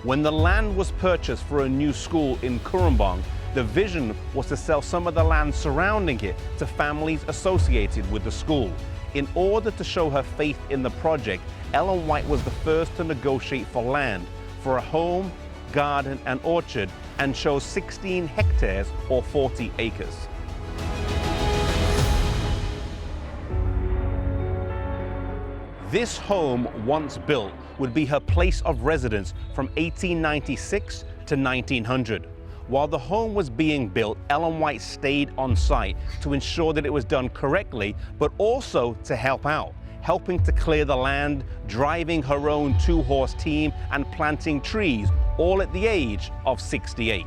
When the land was purchased for a new school in Currumbong, the vision was to sell some of the land surrounding it to families associated with the school. In order to show her faith in the project, Ellen White was the first to negotiate for land for a home, garden and orchard, and chose 16 hectares or 40 acres. This home, once built, would be her place of residence from 1896 to 1900. While the home was being built, Ellen White stayed on site to ensure that it was done correctly, but also to help out, helping to clear the land, driving her own 2-horse team, and planting trees, all at the age of 68.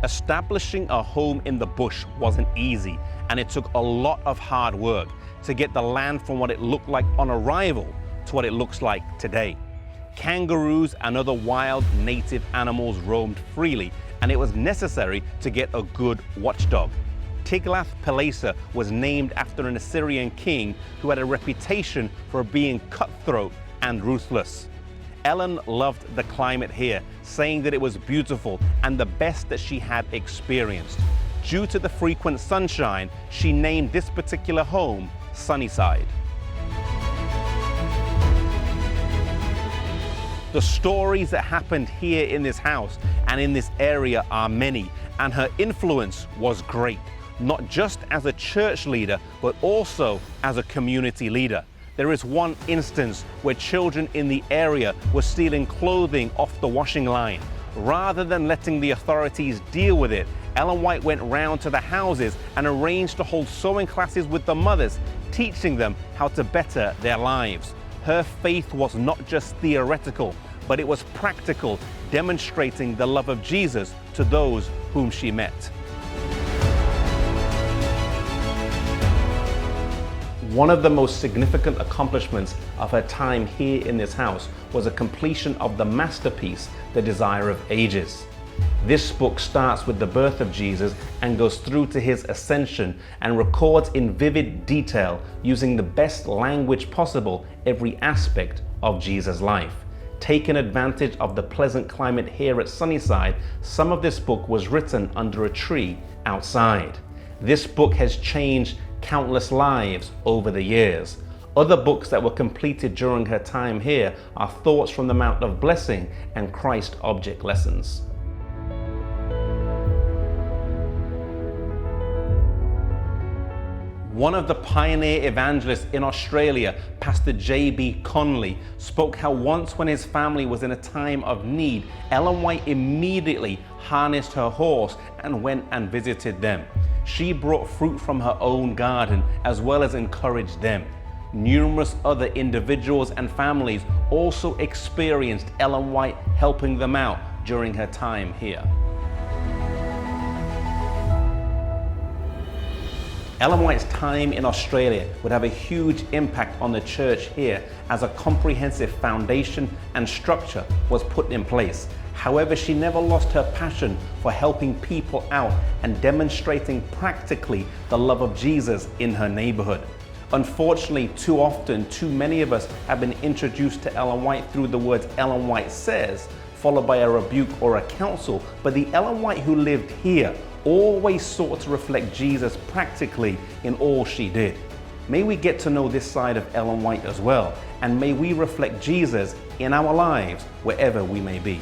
Establishing a home in the bush wasn't easy, and it took a lot of hard work to get the land from what it looked like on arrival to what it looks like today. Kangaroos and other wild native animals roamed freely, and it was necessary to get a good watchdog. Tiglath-Pileser was named after an Assyrian king who had a reputation for being cutthroat and ruthless. Ellen loved the climate here, saying that it was beautiful and the best that she had experienced. Due to the frequent sunshine, she named this particular home Sunnyside. The stories that happened here in this house and in this area are many, and her influence was great, not just as a church leader, but also as a community leader. There is one instance where children in the area were stealing clothing off the washing line. Rather than letting the authorities deal with it, Ellen White went round to the houses and arranged to hold sewing classes with the mothers, teaching them how to better their lives. Her faith was not just theoretical, but it was practical, demonstrating the love of Jesus to those whom she met. One of the most significant accomplishments of her time here in this house was a completion of the masterpiece, The Desire of Ages. This book starts with the birth of Jesus and goes through to his ascension and records in vivid detail, using the best language possible, every aspect of Jesus' life. Taking advantage of the pleasant climate here at Sunnyside, some of this book was written under a tree outside. This book has changed countless lives over the years. Other books that were completed during her time here are Thoughts from the Mount of Blessing and Christ Object Lessons. One of the pioneer evangelists in Australia, Pastor J.B. Conley, spoke how once when his family was in a time of need, Ellen White immediately harnessed her horse and went and visited them. She brought fruit from her own garden as well as encouraged them. Numerous other individuals and families also experienced Ellen White helping them out during her time here. Ellen White's time in Australia would have a huge impact on the church here as a comprehensive foundation and structure was put in place. However, she never lost her passion for helping people out and demonstrating practically the love of Jesus in her neighborhood. Unfortunately, too often, too many of us have been introduced to Ellen White through the words Ellen White says, followed by a rebuke or a counsel, but the Ellen White who lived here always sought to reflect Jesus practically in all she did. May we get to know this side of Ellen White as well, and may we reflect Jesus in our lives wherever we may be.